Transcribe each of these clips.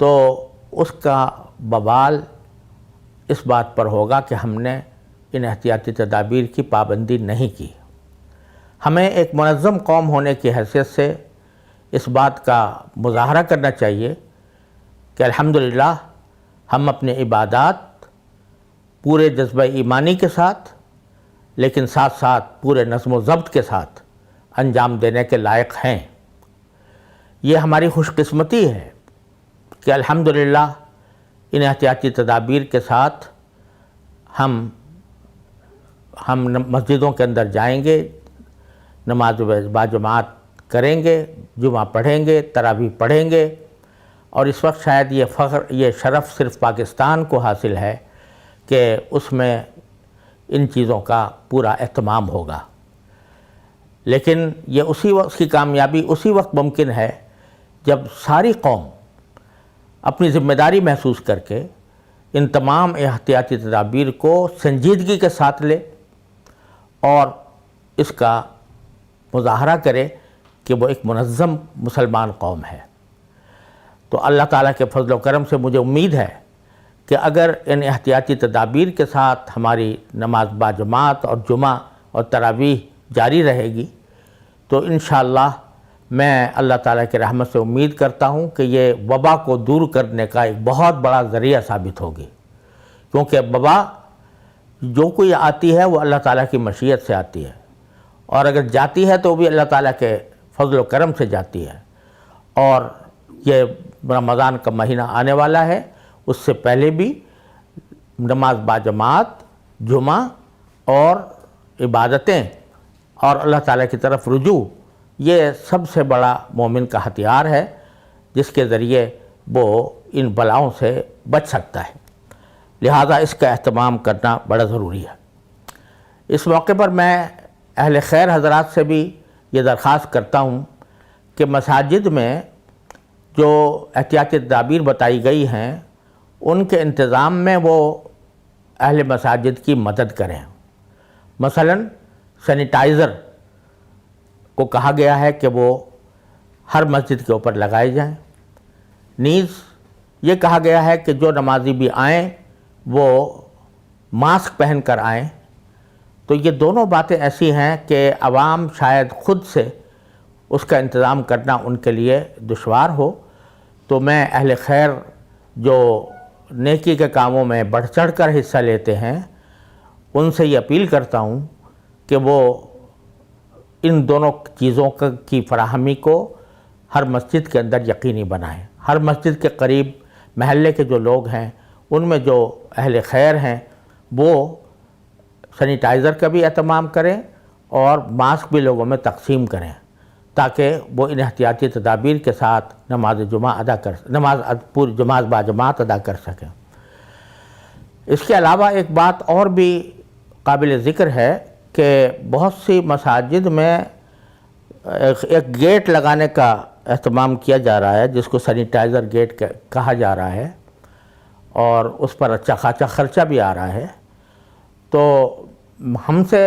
تو اس کا بوال اس بات پر ہوگا کہ ہم نے ان احتیاطی تدابیر کی پابندی نہیں کی۔ ہمیں ایک منظم قوم ہونے کی حیثیت سے اس بات کا مظاہرہ کرنا چاہیے کہ الحمدللہ ہم اپنی عبادات پورے جذبہ ایمانی کے ساتھ، لیکن ساتھ ساتھ پورے نظم و ضبط کے ساتھ انجام دینے کے لائق ہیں۔ یہ ہماری خوش قسمتی ہے کہ الحمدللہ ان احتیاطی تدابیر کے ساتھ ہم مسجدوں کے اندر جائیں گے، نماز باجماعت کریں گے، جمعہ پڑھیں گے، تراویح پڑھیں گے، اور اس وقت شاید یہ شرف صرف پاکستان کو حاصل ہے کہ اس میں ان چیزوں کا پورا اہتمام ہوگا۔ لیکن یہ اس کی کامیابی اسی وقت ممکن ہے جب ساری قوم اپنی ذمہ داری محسوس کر کے ان تمام احتیاطی تدابیر کو سنجیدگی کے ساتھ لے اور اس کا مظاہرہ کرے کہ وہ ایک منظم مسلمان قوم ہے۔ تو اللہ تعالیٰ کے فضل و کرم سے مجھے امید ہے کہ اگر ان احتیاطی تدابیر کے ساتھ ہماری نماز باجماعت اور جمعہ اور تراویح جاری رہے گی تو انشاءاللہ میں اللہ تعالیٰ کی رحمت سے امید کرتا ہوں کہ یہ وبا کو دور کرنے کا ایک بہت بڑا ذریعہ ثابت ہوگی، کیونکہ وبا جو کوئی آتی ہے وہ اللہ تعالیٰ کی مشیت سے آتی ہے، اور اگر جاتی ہے تو بھی اللہ تعالیٰ کے فضل و کرم سے جاتی ہے۔ اور یہ رمضان کا مہینہ آنے والا ہے، اس سے پہلے بھی نماز باجماعت، جمعہ اور عبادتیں اور اللہ تعالیٰ کی طرف رجوع، یہ سب سے بڑا مومن کا ہتھیار ہے جس کے ذریعے وہ ان بلاؤں سے بچ سکتا ہے۔ لہذا اس کا اہتمام کرنا بڑا ضروری ہے۔ اس موقع پر میں اہل خیر حضرات سے بھی یہ درخواست کرتا ہوں کہ مساجد میں جو احتیاطی تدابیر بتائی گئی ہیں ان کے انتظام میں وہ اہل مساجد کی مدد کریں۔ مثلاً سینیٹائزر کو کہا گیا ہے کہ وہ ہر مسجد کے اوپر لگائے جائیں، نیز یہ کہا گیا ہے کہ جو نمازی بھی آئیں وہ ماسک پہن کر آئیں۔ تو یہ دونوں باتیں ایسی ہیں کہ عوام شاید خود سے اس کا انتظام کرنا ان کے لیے دشوار ہو، تو میں اہل خیر جو نیکی کے کاموں میں بڑھ چڑھ کر حصہ لیتے ہیں ان سے یہ اپیل کرتا ہوں کہ وہ ان دونوں چیزوں کی فراہمی کو ہر مسجد کے اندر یقینی بنائیں۔ ہر مسجد کے قریب محلے کے جو لوگ ہیں ان میں جو اہل خیر ہیں وہ سینیٹائزر کا بھی اہتمام کریں اور ماسک بھی لوگوں میں تقسیم کریں تاکہ وہ ان احتیاطی تدابیر کے ساتھ نماز باجماعت ادا کر سکیں۔ اس کے علاوہ ایک بات اور بھی قابل ذکر ہے کہ بہت سی مساجد میں ایک گیٹ لگانے کا اہتمام کیا جا رہا ہے جس کو سینیٹائزر گیٹ کہا جا رہا ہے، اور اس پر اچھا خاصا خرچہ بھی آ رہا ہے۔ تو ہم سے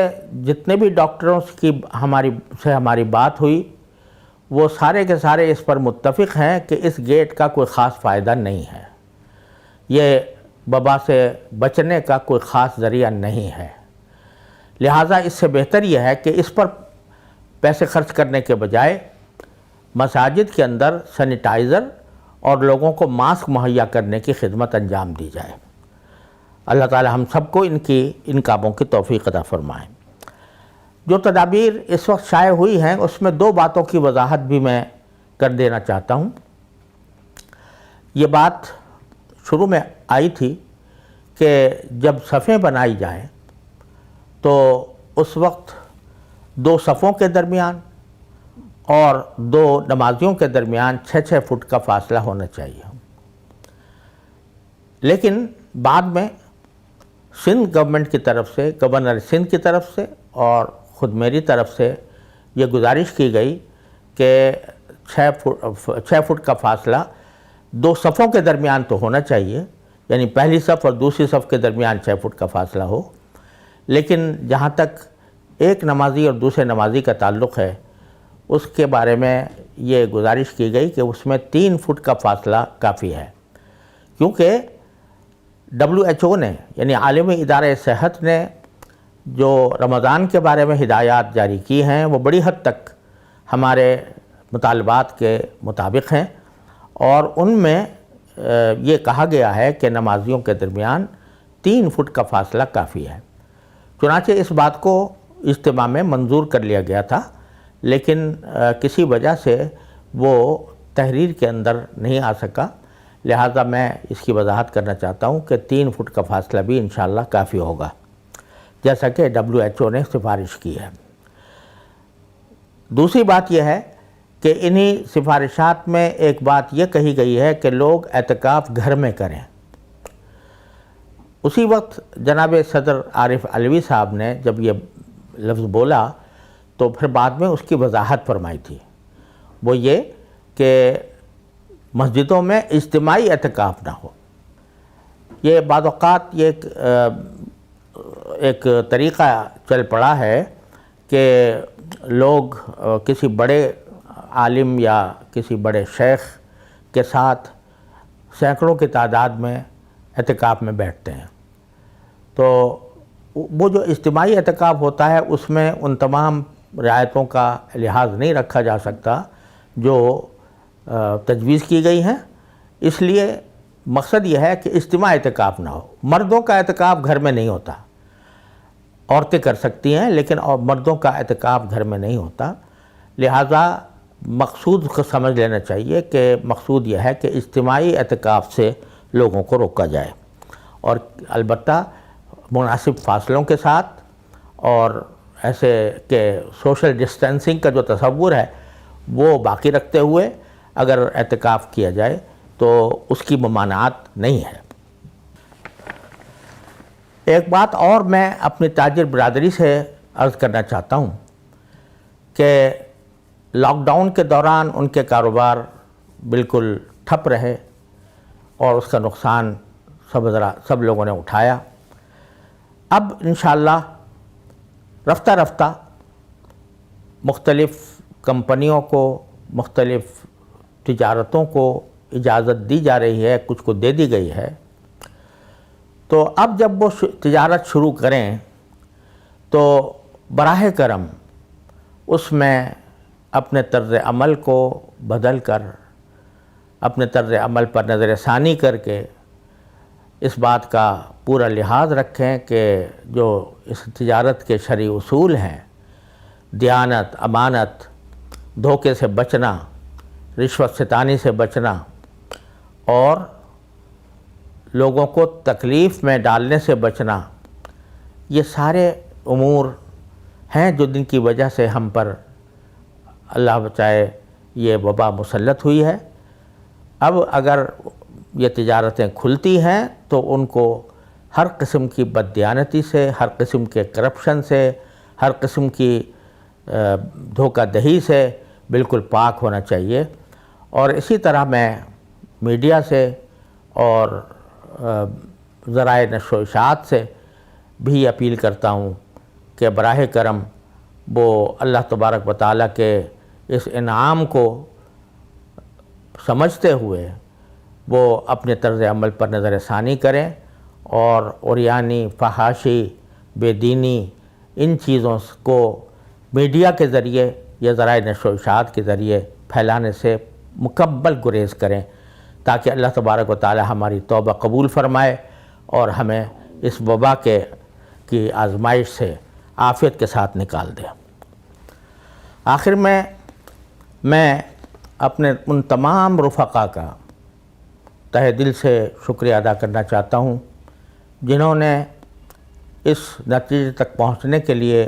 جتنے بھی ڈاکٹروں کی ہماری بات ہوئی وہ سارے کے سارے اس پر متفق ہیں کہ اس گیٹ کا کوئی خاص فائدہ نہیں ہے، یہ وبا سے بچنے کا کوئی خاص ذریعہ نہیں ہے۔ لہٰذا اس سے بہتر یہ ہے کہ اس پر پیسے خرچ کرنے کے بجائے مساجد کے اندر سینیٹائزر اور لوگوں کو ماسک مہیا کرنے کی خدمت انجام دی جائے۔ اللہ تعالی ہم سب کو ان کاموں کی توفیق عطا فرمائے۔ جو تدابیر اس وقت شائع ہوئی ہیں اس میں دو باتوں کی وضاحت بھی میں کر دینا چاہتا ہوں۔ یہ بات شروع میں آئی تھی کہ جب صفیں بنائی جائیں تو اس وقت دو صفوں کے درمیان اور دو نمازیوں کے درمیان 6 فٹ کا فاصلہ ہونا چاہیے، لیکن بعد میں سندھ گورنمنٹ کی طرف سے، گورنر سندھ کی طرف سے اور خود میری طرف سے یہ گزارش کی گئی کہ 6 فٹ کا فاصلہ دو صفوں کے درمیان تو ہونا چاہیے، یعنی پہلی صف اور دوسری صف کے درمیان 6 فٹ کا فاصلہ ہو، لیکن جہاں تک ایک نمازی اور دوسرے نمازی کا تعلق ہے اس کے بارے میں یہ گزارش کی گئی کہ اس میں 3 فٹ کا فاصلہ کافی ہے۔ کیونکہ WHO نے یعنی عالمی ادارہ صحت نے جو رمضان کے بارے میں ہدایات جاری کی ہیں وہ بڑی حد تک ہمارے مطالبات کے مطابق ہیں، اور ان میں یہ کہا گیا ہے کہ نمازیوں کے درمیان 3 فٹ کا فاصلہ کافی ہے۔ چنانچہ اس بات کو اجتماع میں منظور کر لیا گیا تھا، لیکن کسی وجہ سے وہ تحریر کے اندر نہیں آ سکا، لہذا میں اس کی وضاحت کرنا چاہتا ہوں کہ 3 فٹ کا فاصلہ بھی انشاءاللہ کافی ہوگا، جیسا کہ WHO نے سفارش کی ہے۔ دوسری بات یہ ہے کہ انہی سفارشات میں ایک بات یہ کہی گئی ہے کہ لوگ اعتکاف گھر میں کریں۔ اسی وقت جناب صدر عارف علوی صاحب نے جب یہ لفظ بولا تو پھر بعد میں اس کی وضاحت فرمائی تھی، وہ یہ کہ مسجدوں میں اجتماعی اعتکاف نہ ہو۔ یہ بعض اوقات یہ ایک طریقہ چل پڑا ہے کہ لوگ کسی بڑے عالم یا کسی بڑے شیخ کے ساتھ سینکڑوں کی تعداد میں اعتکاف میں بیٹھتے ہیں، تو وہ جو اجتماعی اعتکاف ہوتا ہے اس میں ان تمام رعایتوں کا لحاظ نہیں رکھا جا سکتا جو تجویز کی گئی ہیں۔ اس لیے مقصد یہ ہے کہ اجتماعی اعتکاف نہ ہو۔ مردوں کا اعتکاف گھر میں نہیں ہوتا، عورتیں کر سکتی ہیں لیکن مردوں کا اعتکاف گھر میں نہیں ہوتا، لہٰذا مقصود کو سمجھ لینا چاہیے کہ مقصود یہ ہے کہ اجتماعی اعتکاف سے لوگوں کو روکا جائے، اور البتہ مناسب فاصلوں کے ساتھ، اور ایسے کہ سوشل ڈسٹینسنگ کا جو تصور ہے وہ باقی رکھتے ہوئے اگر اعتکاف کیا جائے تو اس کی ممانعت نہیں ہے۔ ایک بات اور میں اپنی تاجر برادری سے عرض کرنا چاہتا ہوں کہ لاک ڈاؤن کے دوران ان کے کاروبار بالکل ٹھپ رہے اور اس کا نقصان سب لوگوں نے اٹھایا۔ اب انشاءاللہ رفتہ رفتہ مختلف کمپنیوں کو، مختلف تجارتوں کو اجازت دی جا رہی ہے، کچھ کو دے دی گئی ہے، تو اب جب وہ تجارت شروع کریں تو براہ کرم اس میں اپنے طرز عمل کو بدل کر، اپنے طرز عمل پر نظر ثانی کر کے اس بات کا پورا لحاظ رکھیں کہ جو اس تجارت کے شرعی اصول ہیں، دیانت، امانت، دھوکے سے بچنا، رشوت ستانی سے بچنا اور لوگوں کو تکلیف میں ڈالنے سے بچنا، یہ سارے امور ہیں جو جن کی وجہ سے ہم پر اللہ بچائے یہ وبا مسلط ہوئی ہے۔ اب اگر یہ تجارتیں کھلتی ہیں تو ان کو ہر قسم کی بددیانتی سے، ہر قسم کے کرپشن سے، ہر قسم کی دھوکہ دہی سے بالکل پاک ہونا چاہیے۔ اور اسی طرح میں میڈیا سے اور ذرائع نشر و اشاعت سے بھی اپیل کرتا ہوں کہ براہ کرم وہ اللہ تبارک و تعالیٰ کے اس انعام کو سمجھتے ہوئے وہ اپنے طرز عمل پر نظر ثانی کریں اور عریانی، فحاشی، بے دینی ان چیزوں کو میڈیا کے ذریعے یا ذرائع نشر و اشاعت کے ذریعے پھیلانے سے مکمل گریز کریں، تاکہ اللہ تبارک و تعالی ہماری توبہ قبول فرمائے اور ہمیں اس وبا کی آزمائش سے عافیت کے ساتھ نکال دے۔ آخر میں اپنے ان تمام رفقا کا تہہ دل سے شکریہ ادا کرنا چاہتا ہوں جنہوں نے اس نتیجے تک پہنچنے کے لیے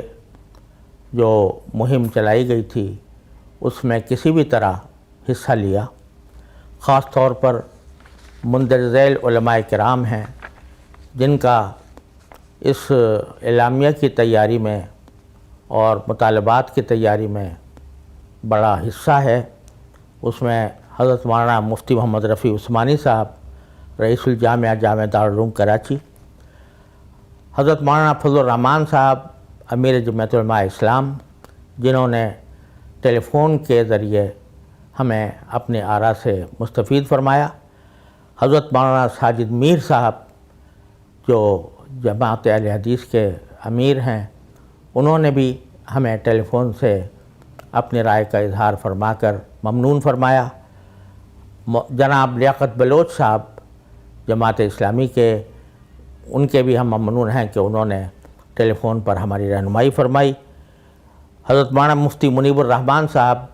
جو مہم چلائی گئی تھی اس میں کسی بھی طرح حصہ لیا۔ خاص طور پر مندرجہ ذیل علماء کرام ہیں جن کا اس اعلامیہ کی تیاری میں اور مطالبات کی تیاری میں بڑا حصہ ہے۔ اس میں حضرت مولانا مفتی محمد رفیع عثمانی صاحب، رئیس الجامعہ جامعہ دارالعلوم کراچی، حضرت مولانا فضل الرحمان صاحب، امیر جمعیت علماء اسلام، جنہوں نے ٹیلی فون کے ذریعے ہمیں اپنے آراء سے مستفید فرمایا، حضرت مولانا ساجد میر صاحب جو جماعت اہل حدیث کے امیر ہیں، انہوں نے بھی ہمیں ٹیلی فون سے اپنی رائے کا اظہار فرما کر ممنون فرمایا۔ جناب لیاقت بلوچ صاحب جماعت اسلامی کے، ان کے بھی ہم ممنون ہیں کہ انہوں نے ٹیلی فون پر ہماری رہنمائی فرمائی۔ حضرت مولانا مفتی منیب الرحمان صاحب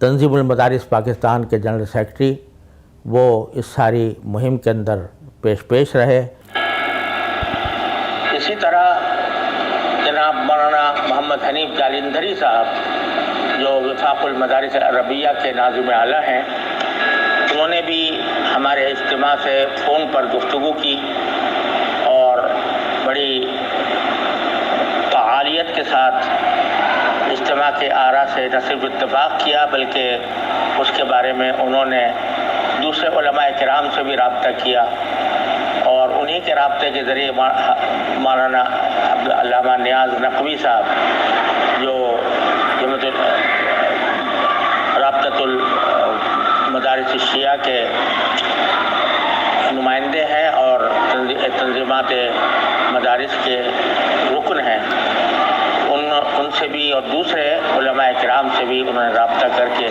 تنظیم المدارس پاکستان کے جنرل سیکرٹری، وہ اس ساری مہم کے اندر پیش رہے۔ اسی طرح جناب مولانا محمد حنیف جالندھری صاحب جو وفاق المدارس عربیہ کے ناظم اعلیٰ ہیں، انہوں نے بھی ہمارے اجتماع سے فون پر گفتگو کی اور بڑی فعالیت کے ساتھ اجتماع کے آراء سے نہ صرف اتفاق کیا بلکہ اس کے بارے میں انہوں نے دوسرے علماء کرام سے بھی رابطہ کیا، اور انہی کے رابطے کے ذریعے مولانا علامہ نیاز نقوی صاحب جو رابطۃ المدارس الشیعہ کے نمائندے ہیں اور تنظیمات مدارس کے رکن ہیں، ان سے بھی اور دوسرے علماء کرام سے بھی انہوں نے رابطہ کر کے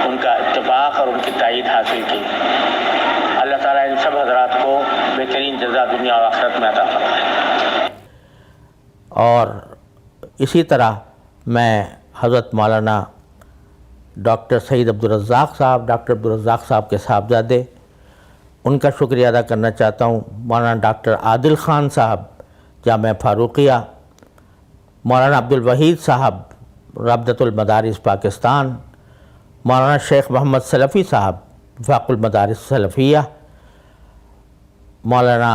ان کا اتفاق اور ان کی تائید حاصل کی۔ اللہ تعالیٰ ان سب حضرات کو بہترین جزا دنیا و آخرت میں عطا فرمائے۔ اور اسی طرح میں حضرت مولانا ڈاکٹر سید عبدالرزاق صاحب کے صاحبزادے، ان کا شکریہ ادا کرنا چاہتا ہوں۔ مولانا ڈاکٹر عادل خان صاحب جامعہ فاروقیہ، مولانا عبدالوحید صاحب رابطۃ المدارس پاکستان، مولانا شیخ محمد سلفی صاحب وفاق المدارس سلفیہ، مولانا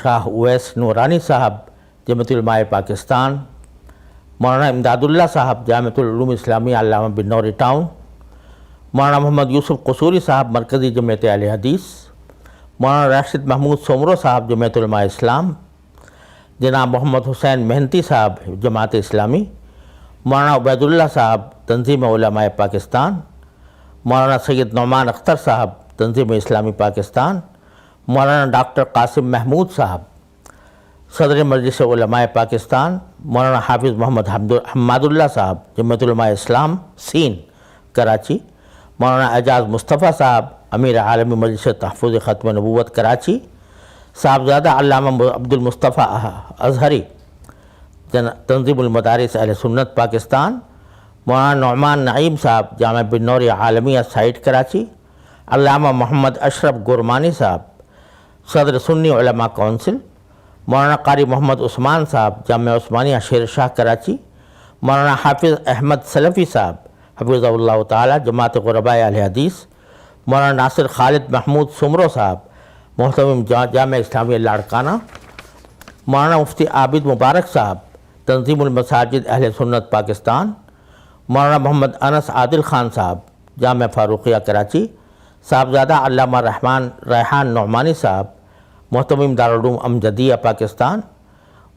شاہ اویس نورانی صاحب جمعیت علماء پاکستان، مولانا امداد اللہ صاحب جامعۃ العلوم اسلامیہ علامہ بن نوری ٹاؤن، مولانا محمد یوسف قصوری صاحب مرکزی جمعیت اہل حدیث، مولانا راشد محمود سومرو صاحب جمعیت علماء اسلام، جناب محمد حسین مہنتی صاحب جماعت اسلامی، مولانا عبید اللہ صاحب تنظیم علماء پاکستان، مولانا سید نعمان اختر صاحب تنظیم اسلامی پاکستان، مولانا ڈاکٹر قاسم محمود صاحب صدر مجلس علماء پاکستان، مولانا حافظ محمد حماد اللہ صاحب جمعیت علماء اسلام سین کراچی، مولانا اعجاز مصطفیٰ صاحب امیر عالمی مجلس تحفظ ختم نبوت کراچی، صاحبزادہ علامہ عبد المصطفیٰ اظہری تنظیم المدارس اہل سنت پاکستان، مولانا نعمان نعیم صاحب جامعہ بن نوری عالمیہ سائٹ کراچی، علامہ محمد اشرف گورمانی صاحب صدر سنی علماء کونسل، مولانا قاری محمد عثمان صاحب جامعہ عثمانیہ شیر شاہ کراچی، مولانا حافظ احمد سلفی صاحب حفظہ اللہ تعالی جماعت غرباء اہل حدیث، مولانا ناصر خالد محمود سمرو صاحب محتمم جامعہ اسلامیہ لاڑکانہ، مولانا مفتی عابد مبارک صاحب تنظیم المساجد اہل سنت پاکستان، مولانا محمد انس عادل خان صاحب جامعہ فاروقیہ کراچی، صاحبزادہ علامہ ریحان نعمانی صاحب محتمم دارالعلوم امجدیہ پاکستان،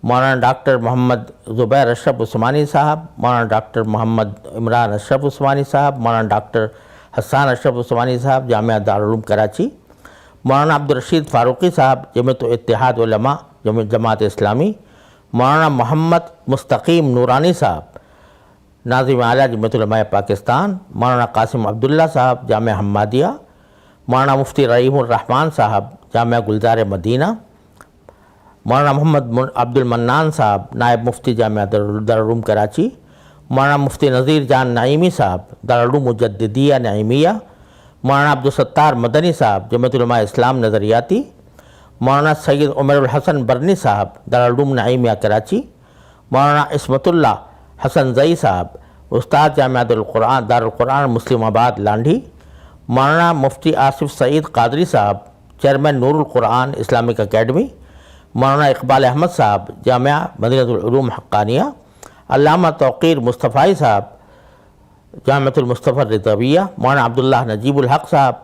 مولانا ڈاکٹر محمد زبیر اشرف عثمانی صاحب، مولانا ڈاکٹر محمد عمران اشرف عثمانی صاحب، مولانا ڈاکٹر حسان اشرف عثمانی صاحب جامعہ دارالعلوم کراچی، مولانا عبدالرشید فاروقی صاحب جمعیت اتحاد علماء جماعت اسلامی، مولانا محمد مستقیم نورانی صاحب ناظم اعلیٰ جمعیت علماء پاکستان، مولانا قاسم عبداللہ صاحب جامعہ حمادیہ، مولانا مفتی رحیم الرحمان صاحب جامعہ گلزار مدینہ، مولانا محمد عبد المنان صاحب نائب مفتی جامعہ دارالعلوم کراچی، مولانا مفتی نذیر جان نعیمی صاحب دارالعلوم مجددیہ نعیمیہ، مولانا عبدالستار مدنی صاحب جمعیت علماء اسلام نظریاتی، مولانا سید عمر الحسن برنی صاحب دارالعلوم نعیمیہ کراچی، مولانا عصمت اللہ حسن زئی صاحب استاد جامعہ دارالقرآن مسلم آباد لانڈھی، مولانا مفتی آصف سعید قادری صاحب چیئرمین نور القرآن اسلامک اکیڈمی، مولانا اقبال احمد صاحب جامعہ مدینۃ العلوم حقانیہ، علامہ توقیر مصطفی صاحب جامعۃ المصطفی الرضویہ، مولانا عبداللہ نجیب الحق صاحب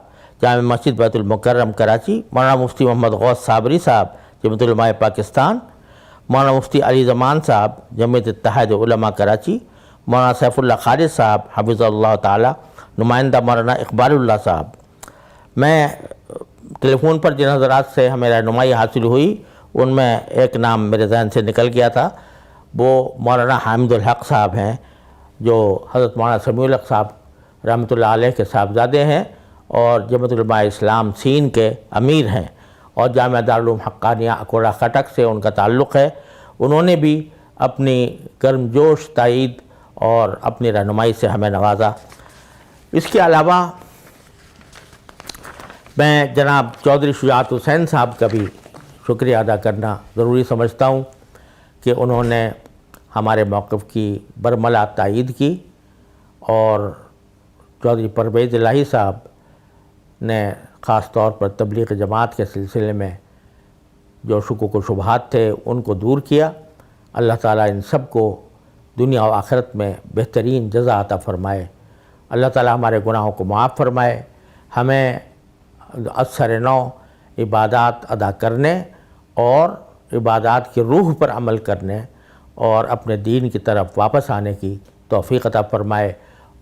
جامع مسجد بیت المکرم کراچی، مولانا مفتی محمد غوث صابری صاحب جمعیت علماء پاکستان، مولانا مفتی علی زمان صاحب جمعیت اتحاد علماء کراچی، مولانا سیف اللہ خالد صاحب حفظہ اللہ تعالی، نمائندہ مولانا اقبال اللہ صاحب۔ میں ٹیلی فون پر جن حضرات سے ہمیں رہنمائی حاصل ہوئی ان میں ایک نام میرے ذہن سے نکل گیا تھا، وہ مولانا حامد الحق صاحب ہیں، جو حضرت مولانا سمیع الحق صاحب رحمۃ اللہ علیہ کے صاحبزادے ہیں اور جمعیت علماء اسلام سین کے امیر ہیں، اور جامعہ دارالعلوم حقانیہ اکوڑا خٹک سے ان کا تعلق ہے۔ انہوں نے بھی اپنی گرم جوش تائید اور اپنی رہنمائی سے ہمیں نوازا۔ اس کے علاوہ میں جناب چودھری شجاعت حسین صاحب کا بھی شکریہ ادا کرنا ضروری سمجھتا ہوں کہ انہوں نے ہمارے موقف کی برملا تائید کی، اور چودھری پرویز الہی صاحب نے خاص طور پر تبلیغ جماعت کے سلسلے میں جو شکوک و شبہات تھے ان کو دور کیا۔ اللہ تعالیٰ ان سب کو دنیا و آخرت میں بہترین جزا عطا فرمائے۔ اللہ تعالیٰ ہمارے گناہوں کو معاف فرمائے، ہمیں اثر نو عبادات ادا کرنے اور عبادات کی روح پر عمل کرنے اور اپنے دین کی طرف واپس آنے کی توفیق عطا فرمائے،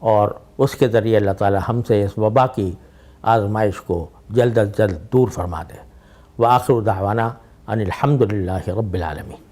اور اس کے ذریعے اللہ تعالیٰ ہم سے اس وبا کی آزمائش کو جلد از جلد دور فرما دے۔ وآخر دعوانا ان الحمد للہ رب العالمین۔